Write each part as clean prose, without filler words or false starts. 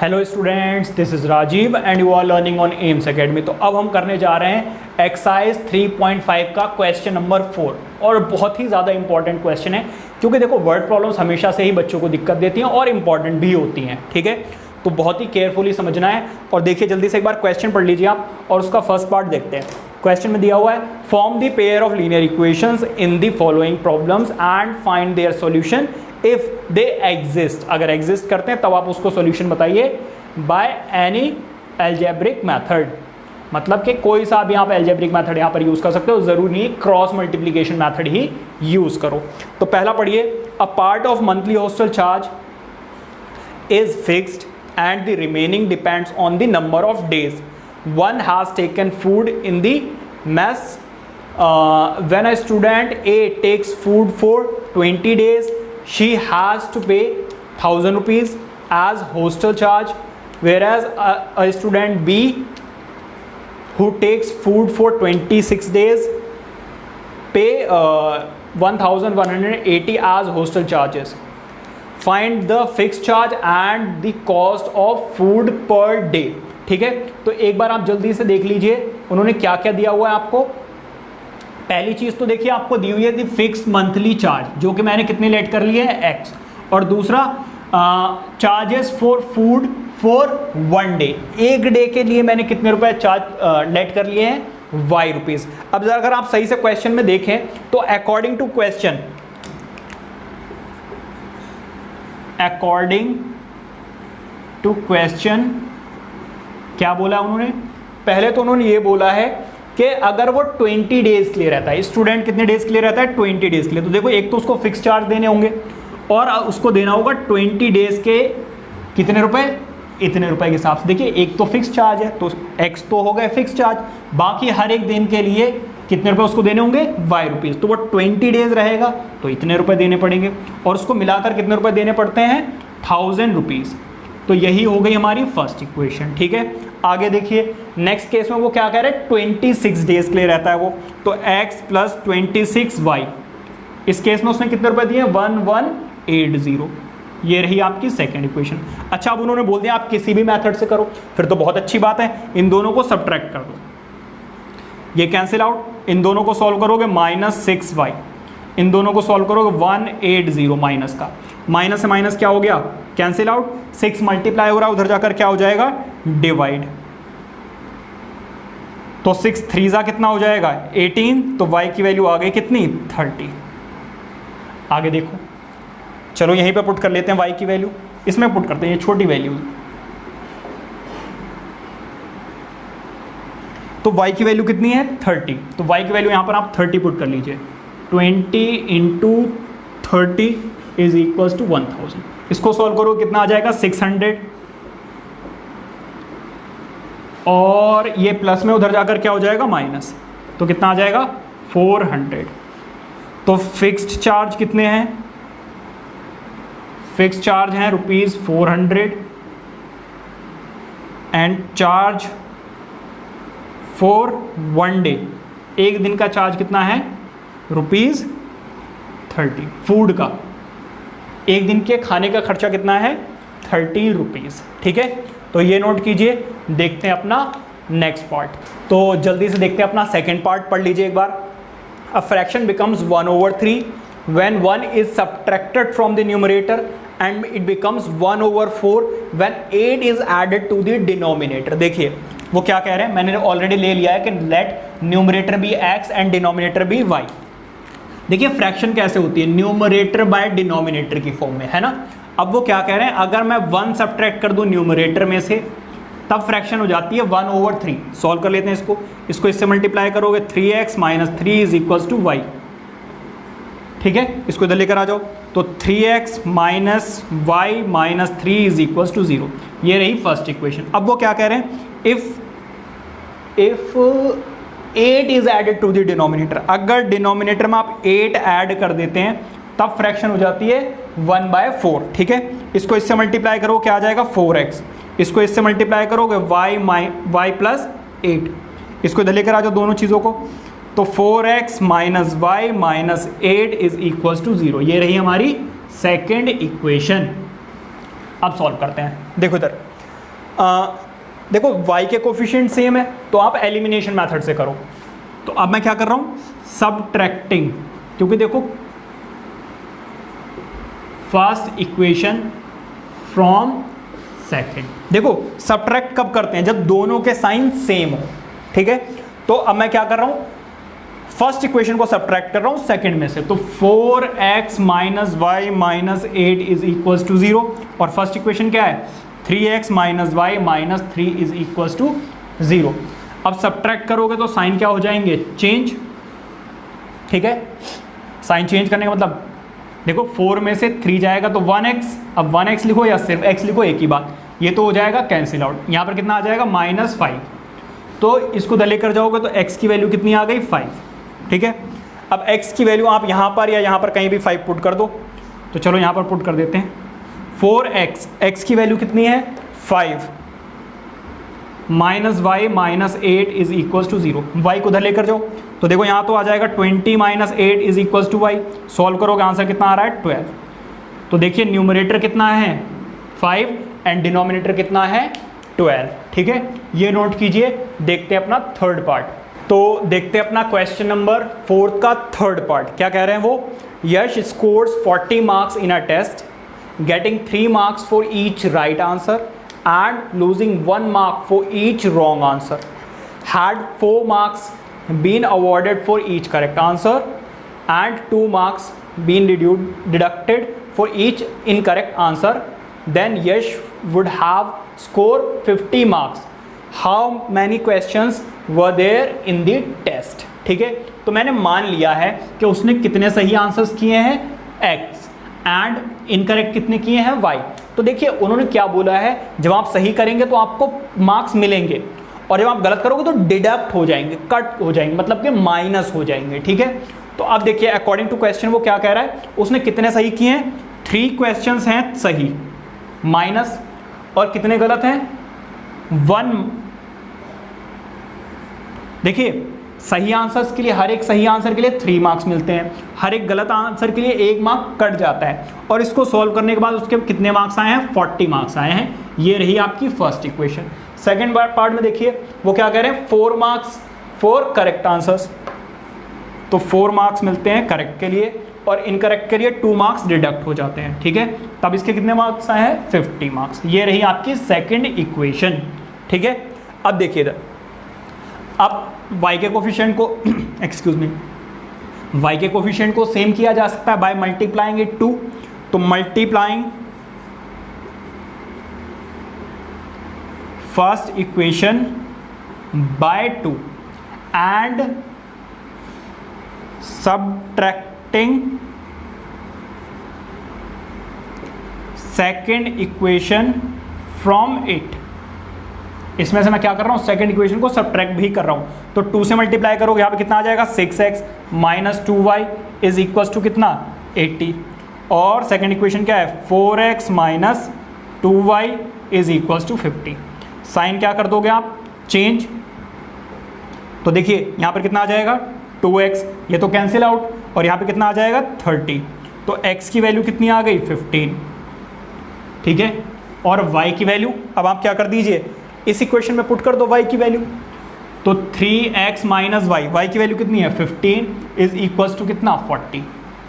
Hello students, this is Rajiv and you are learning on Aims Academy. तो अब हम करने जा रहे हैं एक्सरसाइज 3.5 का क्वेश्चन नंबर 4 और बहुत ही ज़्यादा इंपॉर्टेंट क्वेश्चन है क्योंकि देखो वर्ड प्रॉब्लम्स हमेशा से ही बच्चों को दिक्कत देती हैं और इंपॉर्टेंट भी होती हैं। ठीक है, तो बहुत ही केयरफुली समझना है और देखिए जल्दी से एक बार क्वेश्चन पढ़ लीजिए आप और उसका फर्स्ट पार्ट देखते हैं। क्वेश्चन में दिया हुआ है form the pair of linear equations in the following problems and find their solution if they exist. अगर एग्जिस्ट करते हैं तब आप उसको सॉल्यूशन बताइए बाय एनी एल्जेब्रिक मेथड। मतलब कि कोई सा भी आप एल्जेब्रिक मेथड यहाँ पर यूज कर सकते हो, जरूरी नहीं क्रॉस मल्टीप्लिकेशन मेथड ही यूज करो। तो पहला पढ़िए, a part of monthly hostel charge is fixed and the remaining depends on the number of days one has taken food in the mess. When a student A takes food for 20 days, she has to pay 1000 rupees as hostel charge, whereas a student B who takes food for 26 days pay 1180 as hostel charges. Find the fixed charge and the cost of food per day. ठीक है, तो एक बार आप जल्दी से देख लीजिए उन्होंने क्या क्या दिया हुआ है आपको। पहली चीज तो देखिए आपको दी हुई है दी फिक्स मंथली चार्ज, जो कि मैंने कितने लेट कर लिए हैं x, और दूसरा charges for food for 1 day, एक डे के लिए मैंने कितने रुपए चार्ज लेट कर लिए हैं y रुपीज। अब अगर आप सही से क्वेश्चन में देखें तो अकॉर्डिंग टू क्वेश्चन क्या बोला उन्होंने। पहले तो उन्होंने ये बोला है कि अगर वो 20 डेज के लिए रहता है, स्टूडेंट कितने डेज के लिए रहता है 20 डेज के लिए, तो देखो एक तो उसको फिक्स चार्ज देने होंगे और उसको देना होगा 20 डेज के कितने रुपए, इतने रुपए के हिसाब से। देखिए एक तो फिक्स चार्ज है तो x तो हो गए फिक्स चार्ज, बाकी हर एक दिन के लिए कितने रुपए उसको देने होंगे y रुपीज। तो वो 20 डेज रहेगा तो इतने रुपए देने पड़ेंगे और उसको मिलाकर कितने रुपए देने पड़ते हैं 1000 रुपीज। तो यही हो गई हमारी फर्स्ट इक्वेशन। ठीक है, आगे देखिए नेक्स्ट केस में वो क्या कह रहे हैं 26 डेज के लिए रहता है वो, तो x प्लस 26y। इस केस में उसने कितने रुपए दिए 1180। ये रही आपकी सेकेंड इक्वेशन। अच्छा, अब उन्होंने बोल दिया आप किसी भी मेथड से करो, फिर तो बहुत अच्छी बात है। इन दोनों को सब्ट्रैक्ट कर दो, ये कैंसिल आउट, इन दोनों को सॉल्व करोगे -6y, इन दोनों को सॉल्व करोगे 180, माइनस का माइनस से माइनस क्या हो गया कैंसिल आउट, 6 मल्टीप्लाई हो रहा है उधर जाकर क्या हो जाएगा डिवाइड, तो 6 3 कितना हो जाएगा 18, तो y की वैल्यू आ गई कितनी 30। आगे देखो, चलो यहीं पे पुट कर लेते हैं y की वैल्यू, इसमें पुट करते हैं ये छोटी वैल्यू, तो y की वैल्यू कितनी है 30, तो y की वैल्यू यहां पर आप 30 पुट कर लीजिए, 20 इंटू 30 इज इक्वल टू 1000। इसको सॉल्व करो कितना आ जाएगा 600, और ये प्लस में उधर जाकर क्या हो जाएगा माइनस, तो कितना आ जाएगा 400। तो फिक्स्ड चार्ज कितने हैं, फिक्स्ड चार्ज हैं ₹400 एंड चार्ज फॉर 1 डे, एक दिन का चार्ज कितना है ₹30। फूड का एक दिन के खाने का खर्चा कितना है 30 रुपीज़। ठीक है, तो ये नोट कीजिए। देखते हैं अपना नेक्स्ट पार्ट, तो जल्दी से देखते हैं अपना सेकंड पार्ट पढ़ लीजिए एक बार। A fraction becomes 1/3 when 1 is subtracted from the numerator and it becomes 1/4 when 8 is added to the denominator. देखिए वो क्या कह रहे हैं, मैंने ऑलरेडी ले लिया है कि let numerator be x and denominator be y। देखिए फ्रैक्शन कैसे होती है, न्यूमरेटर बाय डिनोमिनेटर की फॉर्म में, है ना। अब वो क्या कह रहे हैं, अगर मैं 1 सब्ट्रैक्ट कर दूं न्यूमरेटर में से तब फ्रैक्शन हो जाती है 1/3। सॉल्व कर लेते हैं इसको इससे मल्टीप्लाई करोगे 3x minus 3 is equal to y। ठीक है, इसको इधर लेकर आ जाओ, तो 3x minus y minus 3 is equal to 0। ये रही फर्स्ट इक्वेशन। अब वो क्या कह रहे हैं, if 8 is added to the denominator, अगर डिनोमिनेटर में आप 8 ऐड कर देते हैं तब फ्रैक्शन हो जाती है 1/4। ठीक है, इसको इससे मल्टीप्लाई करो क्या आ जाएगा 4x, इसको इससे मल्टीप्लाई करोगे y प्लस 8, इसको इधर लेकर आ जाओ दोनों चीज़ों को, तो 4x minus y minus 8 is equal to 0। ये रही हमारी सेकेंड इक्वेशन। अब सॉल्व करते हैं, देखो इधर देखो y के कोफिशिएंट सेम है तो आप एलिमिनेशन मेथड से करो। तो अब मैं क्या कर रहा हूँ, सबट्रैक्टिंग, क्योंकि देखो फर्स्ट इक्वेशन फ्रॉम सेकंड। देखो सबट्रैक्ट कब करते हैं, जब दोनों के साइन सेम हो, ठीक है। तो अब मैं क्या कर रहा हूँ, फर्स्ट इक्वेशन को सबट्रैक्ट कर रहा हूँ सेकंड में से। तो 4x minus y minus 8 is equal to 0, और फर्स्ट इक्वेशन क्या है 3x minus y minus 3 is equal to 0। अब सबट्रैक्ट करोगे तो साइन क्या हो जाएंगे, चेंज, ठीक है। साइन चेंज करने का मतलब देखो 4 में से 3 जाएगा तो 1x, अब 1x लिखो या सिर्फ x लिखो, एक ही बात, ये तो हो जाएगा कैंसिल आउट। यहाँ पर कितना आ जाएगा -5, तो इसको इधर लेकर जाओगे तो x की वैल्यू कितनी आ गई 5, ठीक है। अब x की वैल्यू आप यहाँ पर या यहाँ पर कहीं भी 5 पुट कर दो, तो चलो यहाँ पर पुट कर देते हैं 4x, x की वैल्यू कितनी है 5 minus y minus 8 is equal to 0, y को उधर लेकर जाओ तो देखो यहाँ तो आ जाएगा 20 minus 8 is equal to y. Solve करोगे आंसर कितना आ रहा है 12। तो देखिए न्यूमरेटर कितना है 5 एंड डिनोमिनेटर कितना है 12, ठीक है। ये नोट कीजिए। देखते हैं अपना थर्ड पार्ट। तो देखते हैं अपना क्वेश्चन नंबर 4 का थर्ड पार्ट। क्या कह रहे हैं वो, Yash scores 40 marks in a test, getting 3 marks for each right answer and losing 1 mark for each wrong answer. Had 4 marks been awarded for each correct answer and 2 marks been deducted for each incorrect answer, then Yash would have scored 50 marks. How many questions were there in the test? ठीक है, तो मैंने मान लिया है कि उसने कितने सही आंसर्स किए हैं x एंड इनकरेक्ट कितने किए हैं y। तो देखिए उन्होंने क्या बोला है, जब आप सही करेंगे तो आपको मार्क्स मिलेंगे और जब आप गलत करोगे तो डिडक्ट हो जाएंगे, कट हो जाएंगे, मतलब कि माइनस हो जाएंगे, ठीक है। तो अब देखिए अकॉर्डिंग टू क्वेश्चन वो क्या कह रहा है, उसने कितने सही किए हैं 3 क्वेश्चंस हैं सही, माइनस, और कितने गलत हैं 1। देखिए सही आंसर्स के लिए, हर एक सही आंसर के लिए 3 मार्क्स मिलते हैं, हर एक गलत आंसर के लिए 1 मार्क कट जाता है, और इसको सॉल्व करने के बाद उसके कितने मार्क्स आए हैं 40 मार्क्स आए हैं। ये रही आपकी फर्स्ट इक्वेशन। सेकंड पार्ट में देखिए वो क्या कह रहे हैं, 4 मार्क्स फॉर करेक्ट आंसर्स, तो 4 मार्क्स मिलते हैं करेक्ट के लिए और इनकरेक्ट के लिए 2 मार्क्स डिडक्ट हो जाते हैं, ठीक है। तब इसके कितने मार्क्स आए हैं 50 मार्क्स। ये रही आपकी सेकेंड इक्वेशन, ठीक है। अब देखिए इधर, अब y के कोफिशिएंट को एक्सक्यूज मी, y के कोफिशिएंट को सेम किया जा सकता है बाय मल्टीप्लाइंग इट 2। तो multiplying first equation by 2 and subtracting second equation from it. इसमें से मैं क्या कर रहा हूँ, सेकंड इक्वेशन को सबट्रैक्ट भी कर रहा हूँ। तो 2 से मल्टीप्लाई करोगे यहाँ पे कितना आ जाएगा 6x minus 2y is equal to कितना 80, और सेकंड इक्वेशन क्या है 4x minus 2y is equal to 50। Sign क्या कर दोगे आप, चेंज। तो देखिए यहाँ पर कितना आ जाएगा 2x, ये तो कैंसिल आउट, और यहाँ पे कितना आ जाएगा 30। तो x की वैल्यू कितनी आ गई 15, ठीक है। और y की वैल्यू अब आप क्या कर दीजिए, इस इक्वेशन में पुट कर दो y की वैल्यू। तो 3x माइनस y की वैल्यू कितनी है 15 इज इक्वल टू कितना 40,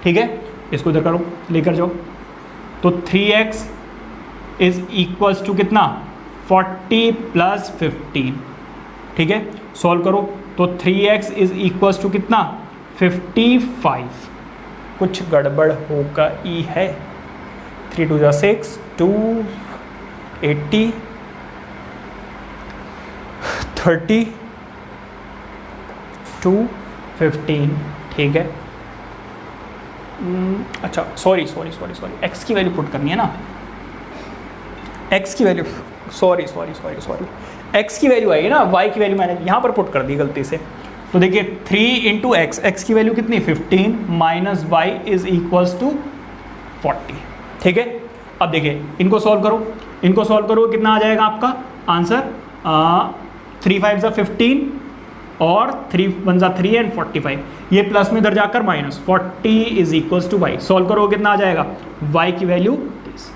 ठीक है। इसको इधर करो, लेकर जाओ। तो 3x इज इक्वल टू कितना 40 प्लस 15, ठीक है। सॉल्व करो तो 3x इज इक्वल टू कितना 55। कुछ गड़बड़ होगा ही है। 3 2 6 2 80 30 2 15, ठीक है। अच्छा सॉरी x की वैल्यू पुट करनी है ना, x की वैल्यू सॉरी x की वैल्यू आई ना, y की वैल्यू मैंने यहाँ पर पुट कर दी गलती से। तो देखिए 3 इंटू x की वैल्यू कितनी 15 minus y is equals to 40, ठीक है। अब देखिए इनको सॉल्व करो, कितना आ जाएगा आपका आंसर 3 5 ज़ा 15 और 3 1 ज़ा 3 एंड 45। ये प्लस में इधर जाकर minus 40 is equals to y। सॉल्व करो कितना आ जाएगा y की वैल्यू 30।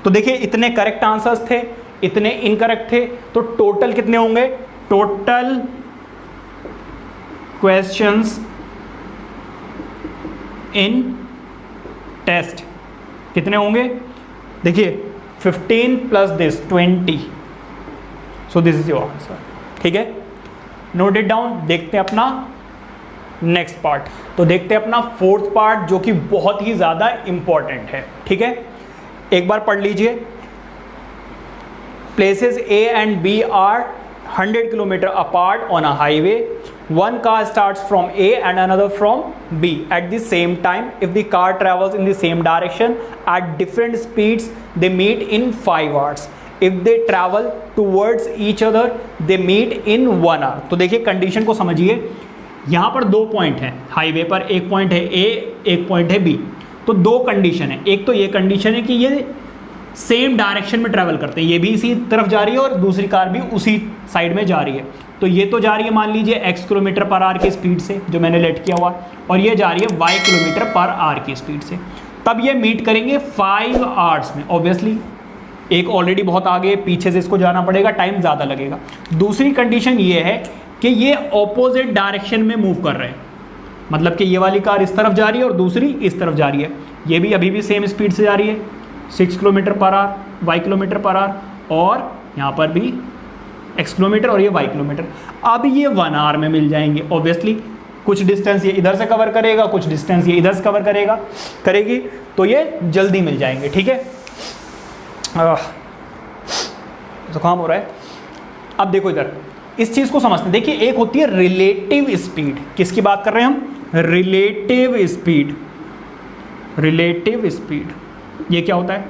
तो देखिए इतने करेक्ट आंसर्स थे, इतने इनकरेक्ट थे, तो टोटल कितने होंगे? टोटल क्वेश्चंस इन टेस्ट कितने होंगे? देखिए 15 plus this 20, so this is your answer. ठीक है, नोट इट डाउन। देखते हैं अपना नेक्स्ट पार्ट। तो देखते हैं अपना फोर्थ पार्ट जो कि बहुत ही ज़्यादा इंपॉर्टेंट है। ठीक है, एक बार पढ़ लीजिए। Places A and B are 100 kilometre apart on a highway. One car starts from A and another from B at the same time. If the car travels in the same direction at different speeds, they meet in 5 hours. If they travel towards each other, they meet in 1 hour. तो देखिए condition को समझिए। यहाँ पर 2 point हैं highway पर, एक point है A, एक पॉइंट है B। तो 2 कंडीशन है। एक तो ये कंडीशन है कि ये सेम डायरेक्शन में ट्रैवल करते हैं, ये भी इसी तरफ जा रही है और दूसरी कार भी उसी साइड में जा रही है। तो ये तो जा रही है मान लीजिए x किलोमीटर पर आवर की स्पीड से, जो मैंने लेट किया हुआ, और ये जा रही है y किलोमीटर पर आवर की स्पीड से। तब ये मीट करेंगे 5 आवर्स में। ऑब्वियसली एक ऑलरेडी बहुत आगे, पीछे से इसको जाना पड़ेगा, टाइम ज़्यादा लगेगा। दूसरी कंडीशन ये है कि ये ऑपोजिट डायरेक्शन में मूव कर रहे हैं, मतलब कि ये वाली कार इस तरफ जा रही है और दूसरी इस तरफ जा रही है। ये भी अभी भी सेम स्पीड से जा रही है, 6 kilometre per hour, y kilometre per hour, और यहाँ पर भी x किलोमीटर और ये y किलोमीटर। अब ये 1 आवर में मिल जाएंगे। ऑब्वियसली कुछ डिस्टेंस ये इधर से कवर करेगा, कुछ डिस्टेंस ये इधर से कवर करेगी, तो ये जल्दी मिल जाएंगे। ठीक है, जुकाम हो रहा है। अब देखो इधर इस चीज़ को समझते हैं। देखिए एक होती है रिलेटिव स्पीड, किसकी बात कर रहे हैं हम? Relative speed. रिलेटिव स्पीड ये क्या होता है?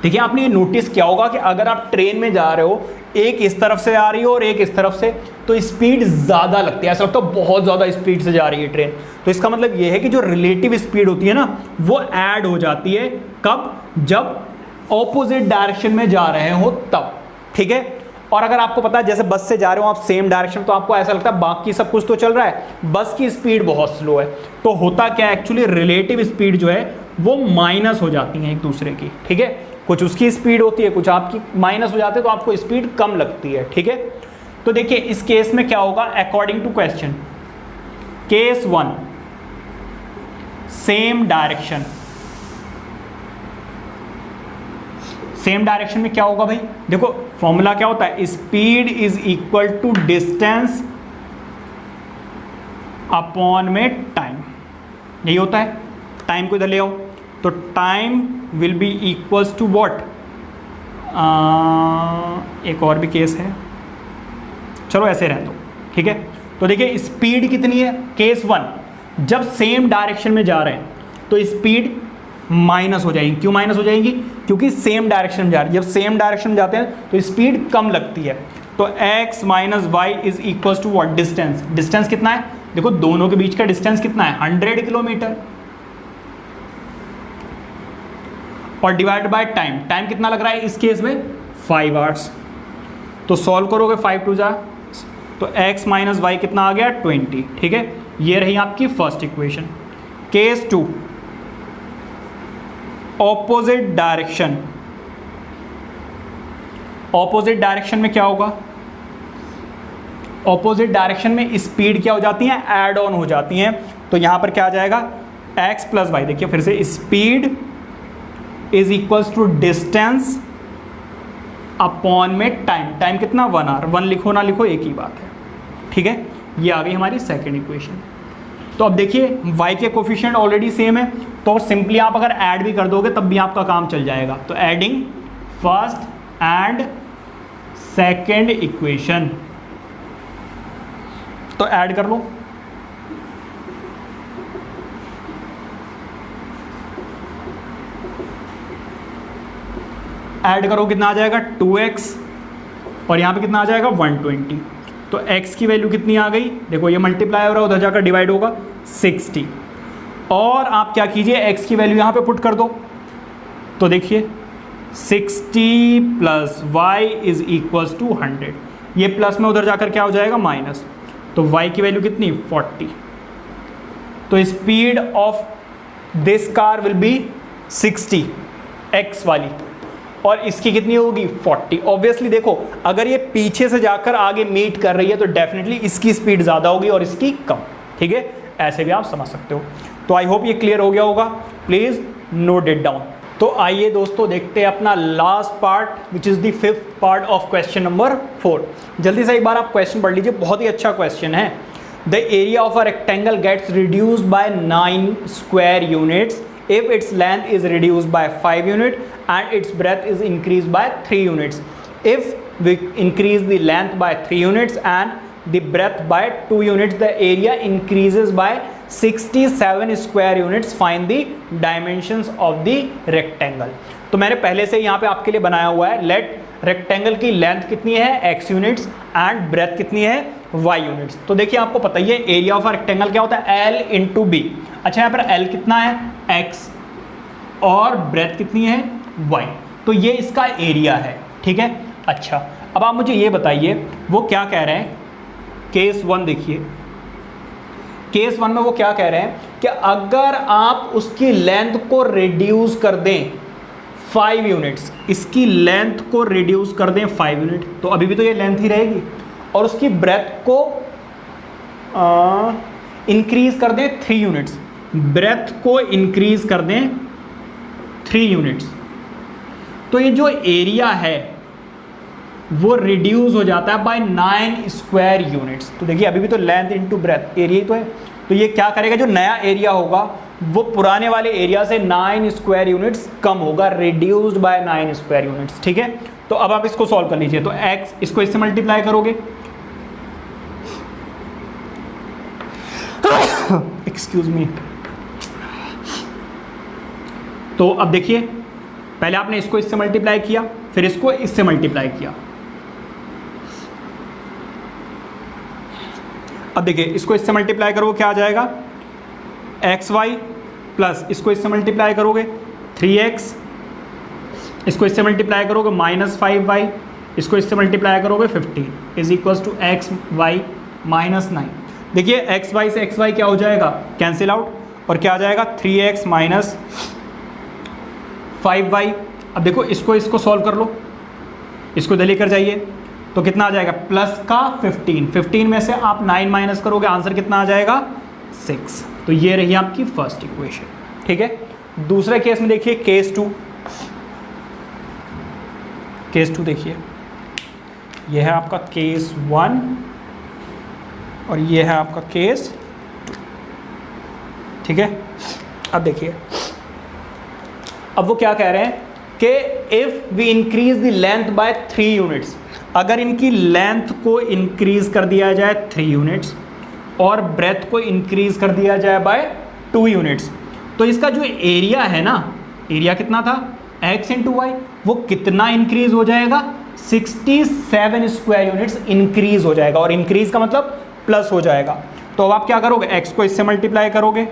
देखिए आपने ये नोटिस किया होगा कि अगर आप ट्रेन में जा रहे हो, एक इस तरफ से आ रही हो और एक इस तरफ से, तो स्पीड ज़्यादा लगती है, ऐसा लगता है बहुत ज़्यादा स्पीड से जा रही है ट्रेन। तो इसका मतलब ये है कि जो रिलेटिव स्पीड होती है ना, वो ऐड हो जाती है कब? जब ऑपोजिट डायरेक्शन में जा रहे हो तब। ठीक है, और अगर आपको पता है जैसे बस से जा रहे हो आप सेम डायरेक्शन, तो आपको ऐसा लगता है बाकी सब कुछ तो चल रहा है, बस की स्पीड बहुत स्लो है। तो होता क्या है एक्चुअली, रिलेटिव स्पीड जो है वो माइनस हो जाती है एक दूसरे की। ठीक है, कुछ उसकी स्पीड होती है, कुछ आपकी माइनस हो जाती है, तो आपको स्पीड कम लगती है। ठीक है, तो देखिए इस केस में क्या होगा according to question. Case 1 same direction. Same direction में क्या होगा भाई? देखो फॉर्मूला क्या होता है, speed is equal to distance upon में टाइम। यही होता है। टाइम को इधर ले आओ, तो time will be equals to what? एक और भी केस है, चलो ऐसे रहने दो। ठीक है, तो देखिए स्पीड कितनी है? केस 1 जब सेम डायरेक्शन में जा रहे हैं तो स्पीड माइनस हो जाएगी। क्यों माइनस हो जाएगी? क्योंकि सेम डायरेक्शन में जा रही है। जब सेम डायरेक्शन में जाते हैं तो स्पीड कम लगती है। तो x minus y is equals to what? Distance. Distance कितना है? देखो दोनों के बीच का डिस्टेंस कितना है? 100 किलोमीटर, और डिवाइड बाय टाइम। टाइम कितना लग रहा है इस केस में? 5 आवर्स। तो सॉल्व करोगे 5 टू जा, तो x माइनस वाई कितना आ गया? 20। ठीक है, ये रही आपकी first equation. Case 2 opposite direction. Opposite direction में क्या होगा? ऑपोजिट डायरेक्शन में स्पीड क्या हो जाती है? ऐड ऑन हो जाती हैं। तो यहां पर क्या आ जाएगा? x plus y. देखिए फिर से, speed is equals to distance upon में टाइम। टाइम कितना? 1 आवर। 1 लिखो ना लिखो एक ही बात है। ठीक है, ये आ गई हमारी सेकेंड इक्वेशन। तो अब देखिए y के कोफिशिएंट ऑलरेडी सेम है, तो सिंपली आप अगर ऐड भी कर दोगे तब भी आपका काम चल जाएगा। तो adding first and second equation, तो ऐड कर लो। ऐड करो कितना आ जाएगा? 2x, और यहाँ पे कितना आ जाएगा? 120। तो x की वैल्यू कितनी आ गई? देखो ये मल्टीप्लाई हो रहा है, उधर जाकर डिवाइड होगा, 60। और आप क्या कीजिए, x की वैल्यू यहाँ पे पुट कर दो। तो देखिए 60 plus y is equals to 100। ये प्लस में उधर जाकर क्या हो जाएगा? माइनस। तो y की वैल्यू कितनी? 40। तो speed of this car will be 60, x वाली, और इसकी कितनी होगी 40। ऑब्वियसली देखो अगर ये पीछे से जाकर आगे मीट कर रही है तो डेफिनेटली इसकी स्पीड ज़्यादा होगी और इसकी कम, ठीक है, ऐसे भी आप समझ सकते हो। तो आई होप ये क्लियर हो गया होगा, प्लीज़ नोट इट डाउन। तो आइए दोस्तों देखते हैं अपना last part which is the 5th part of question number 4। जल्दी से एक बार आप क्वेश्चन पढ़ लीजिए, बहुत ही अच्छा क्वेश्चन है। The area of a rectangle gets reduced by 9 square units if its length is reduced by 5 units and its breadth is increased by 3 units. If we increase the length by 3 units and the breadth by 2 units, the area increases by 67 square units. Find the dimensions of the rectangle. तो मैंने पहले से यहाँ पे आपके लिए बनाया हुआ है, लेट रेक्टेंगल की लेंथ कितनी है x यूनिट्स एंड ब्रेथ कितनी है y यूनिट्स। तो देखिए आपको पता ही है एरिया ऑफ रेक्टेंगल क्या होता है L इंटू बी। अच्छा यहाँ पर L कितना है x और ब्रेथ कितनी है y, तो ये इसका एरिया है, ठीक है। अच्छा अब आप मुझे ये बताइए वो क्या कह रहे हैं, केस 1 देखिए, केस 1 में वो क्या कह रहे हैं कि अगर आप उसकी लेंथ को रिड्यूस कर दें 5 यूनिट्स, इसकी लेंथ को रिड्यूस कर दें 5 यूनिट, तो अभी भी तो ये लेंथ ही रहेगी, और उसकी ब्रेथ को इंक्रीज कर दें 3 यूनिट्स, ब्रेथ को इंक्रीज कर दें 3 यूनिट्स, तो ये जो एरिया है वो रिड्यूस हो जाता है बाय 9 स्क्वायर यूनिट्स। तो देखिए अभी भी तो लेंथ इनटू ब्रेथ एरिया ही तो है, तो ये क्या करेगा, जो नया एरिया होगा वो पुराने वाले एरिया से 9 स्क्वायर यूनिट्स कम होगा, रिड्यूस्ड बाय 9 स्क्वायर यूनिट्स, ठीक है। तो अब आप इसको सॉल्व कर लीजिए, तो x इसको इससे मल्टीप्लाई करोगे, एक्सक्यूज मी। तो अब देखिए पहले आपने इसको इससे मल्टीप्लाई किया, फिर इसको इससे मल्टीप्लाई किया। अब देखिए इसको इससे मल्टीप्लाई करोगे क्या आ जाएगा, xy प्लस इसको इससे मल्टीप्लाई करोगे 3x, इसको इससे मल्टीप्लाई करोगे -5y, इसको इससे मल्टीप्लाई करोगे 15 is equals to x y -9। देखिए xy से xy क्या हो जाएगा, कैंसिल आउट, और क्या आ जाएगा 3x माइनस 5y। अब देखो इसको सॉल्व कर लो, इसको इधर लेकर जाइए, तो कितना आ जाएगा प्लस का 15 में से आप 9 माइनस करोगे, आंसर कितना आ जाएगा 6। तो ये रही आपकी फर्स्ट इक्वेशन, ठीक है। दूसरे केस में देखिए केस 2 देखिए, ये है आपका केस 1 और ये है आपका केस 2, ठीक है। अब देखिए अब वो क्या कह रहे हैं कि if we increase the length by 3 units, अगर इनकी लेंथ को इंक्रीज कर दिया जाए 3 यूनिट्स और ब्रेथ को इंक्रीज कर दिया जाए बाय 2 यूनिट्स, तो इसका जो एरिया है ना, एरिया कितना था x इंटू वाई, वो कितना इंक्रीज हो जाएगा 67 स्क्वायर यूनिट्स इंक्रीज हो जाएगा, और इंक्रीज का मतलब प्लस हो जाएगा। तो अब आप क्या करोगे, x को इससे मल्टीप्लाई करोगे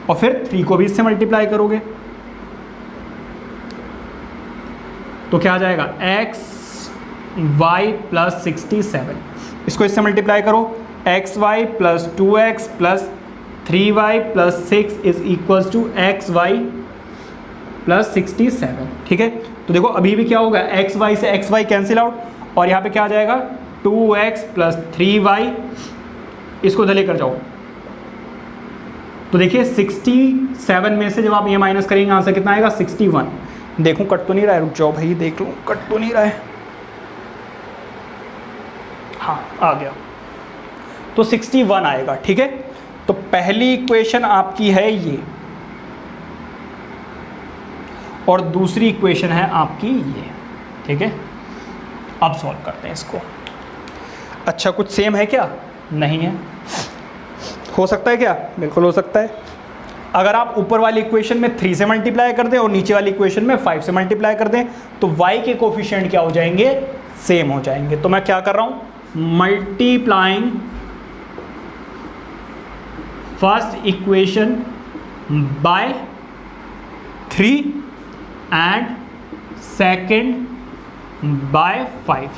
और फिर 3 को भी इससे मल्टीप्लाई करोगे, तो क्या आ जाएगा x y प्लस 67, इसको इससे मल्टीप्लाई करो, x y plus 2x plus 3y plus 6 is equals to x y plus 67, ठीक है। तो देखो अभी भी क्या होगा, एक्स वाई से एक्स वाई कैंसिल आउट, और यहाँ पे क्या आ जाएगा 2x प्लस 3y, इसको इधर लेकर जाओ, तो देखिए 67 में से जब आप ये माइनस करेंगे आंसर कितना आएगा 61। देखूं कट तो नहीं रहा है, रुक जाओ भाई देख लूँ, कट तो नहीं रहा है, हाँ आ गया, तो 61 आएगा, ठीक है। तो पहली इक्वेशन आपकी है ये, और दूसरी इक्वेशन है आपकी ये, ठीक है। अब सॉल्व करते हैं इसको। अच्छा कुछ सेम है क्या, नहीं है, हो सकता है क्या, बिल्कुल हो सकता है। अगर आप ऊपर वाली इक्वेशन में 3 से मल्टीप्लाई कर दें और नीचे वाली इक्वेशन में 5 से मल्टीप्लाई कर दें, तो y के कोफिशिएंट क्या हो जाएंगे, सेम हो जाएंगे। तो मैं क्या कर रहा हूँ, multiplying first equation by 3 and second by 5।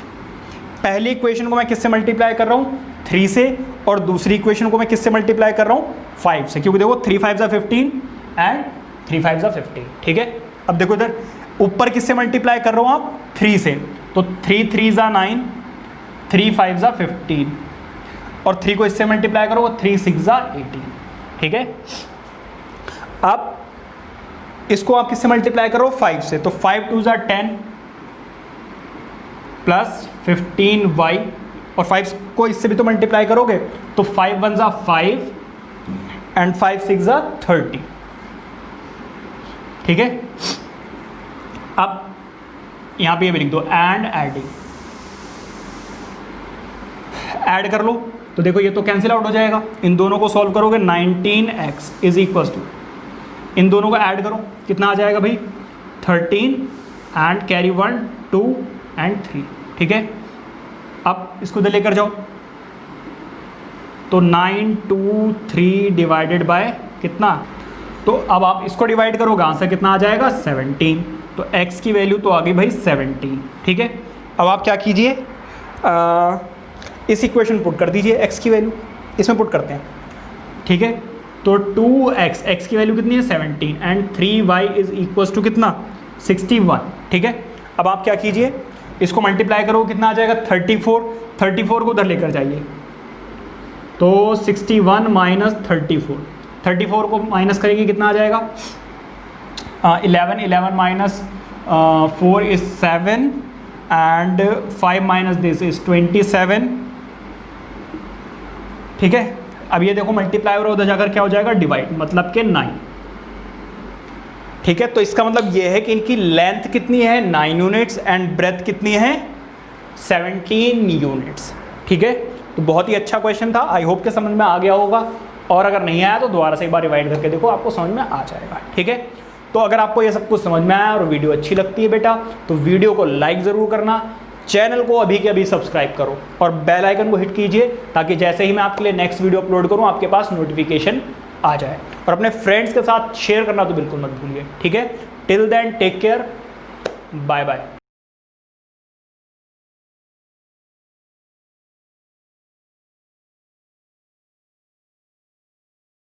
पहली इक्वेशन को मैं किससे मल्टीप्लाई कर रहा हूँ 3 से, और दूसरी इक्वेशन को मैं किससे मल्टीप्लाई कर रहा हूँ 5 से, क्योंकि देखो 3 5 15 एंड 3 5 15, ठीक है। अब देखो इधर ऊपर किससे मल्टीप्लाई कर रहे हो आप, 3 से, तो 3 3 ज़ा 9, 3 5 ज़ा 15, और 3 को इससे मल्टीप्लाई करो, 3 6 ज़ा 18, ठीक है। अब इसको आप किससे मल्टीप्लाई करो, 5 से, तो 5 2 ज़ा 10 प्लस 15y, और 5 को इससे भी तो मल्टीप्लाई करोगे, तो 5 1 ज़ा 5 एंड 5 6 ज़ा 30, ठीक है। अब यहां पे ये भी लिख दो, एंड एडिंग, ऐड कर लो, तो देखो ये तो कैंसिल आउट हो जाएगा, इन दोनों को सॉल्व करोगे, 19x इज इक्वल टू, इन दोनों को ऐड करो, कितना आ जाएगा भाई, 13 एंड कैरी 1 2 एंड 3, ठीक है। अब इसको इधर लेकर जाओ, तो 9 2 3 डिवाइडेड बाय कितना, तो अब आप इसको डिवाइड करोगे, आंसर कितना आ जाएगा, 17, तो x की वैल्यू तो आ गई भाई 17, ठीक है। अब आप क्या कीजिए, इस इक्वेशन पुट कर दीजिए, x की वैल्यू इसमें पुट करते हैं, ठीक है। तो 2x, x की वैल्यू कितनी है 17 and 3y is equals to कितना, 61, ठीक है। अब आप क्या कीजिए, इसको मल्टीप्लाई करो, कितना आ जाएगा 34, 34 को उधर लेकर जाइए, तो 61 माइनस 34, 34 को माइनस करेंगे कितना आ जाएगा, 11 11 minus 4 is 7 and 5 minus this is 27, ठीक है। अब ये देखो मल्टीप्लाई हो रहा है, उधर जाकर क्या हो जाएगा, डिवाइड, मतलब कि 9, ठीक है। तो इसका मतलब ये है कि इनकी लेंथ कितनी है, 9 यूनिट्स एंड ब्रेथ कितनी है, 17 यूनिट्स, ठीक है। तो बहुत ही अच्छा क्वेश्चन था, आई होप के समझ में आ गया होगा, और अगर नहीं आया तो दोबारा से एक बार रिवाइड करके देखो, आपको समझ में आ जाएगा, ठीक है। तो अगर आपको ये सब कुछ समझ में आया और वीडियो अच्छी लगती है बेटा, तो वीडियो को लाइक ज़रूर करना, चैनल को अभी के अभी सब्सक्राइब करो और बेल आइकन को हिट कीजिए, ताकि जैसे ही मैं आपके लिए नेक्स्ट वीडियो अपलोड करूं आपके पास नोटिफिकेशन आ जाए, और अपने फ्रेंड्स के साथ शेयर करना तो बिल्कुल मत भूलिए, ठीक है। Till then take care, bye bye.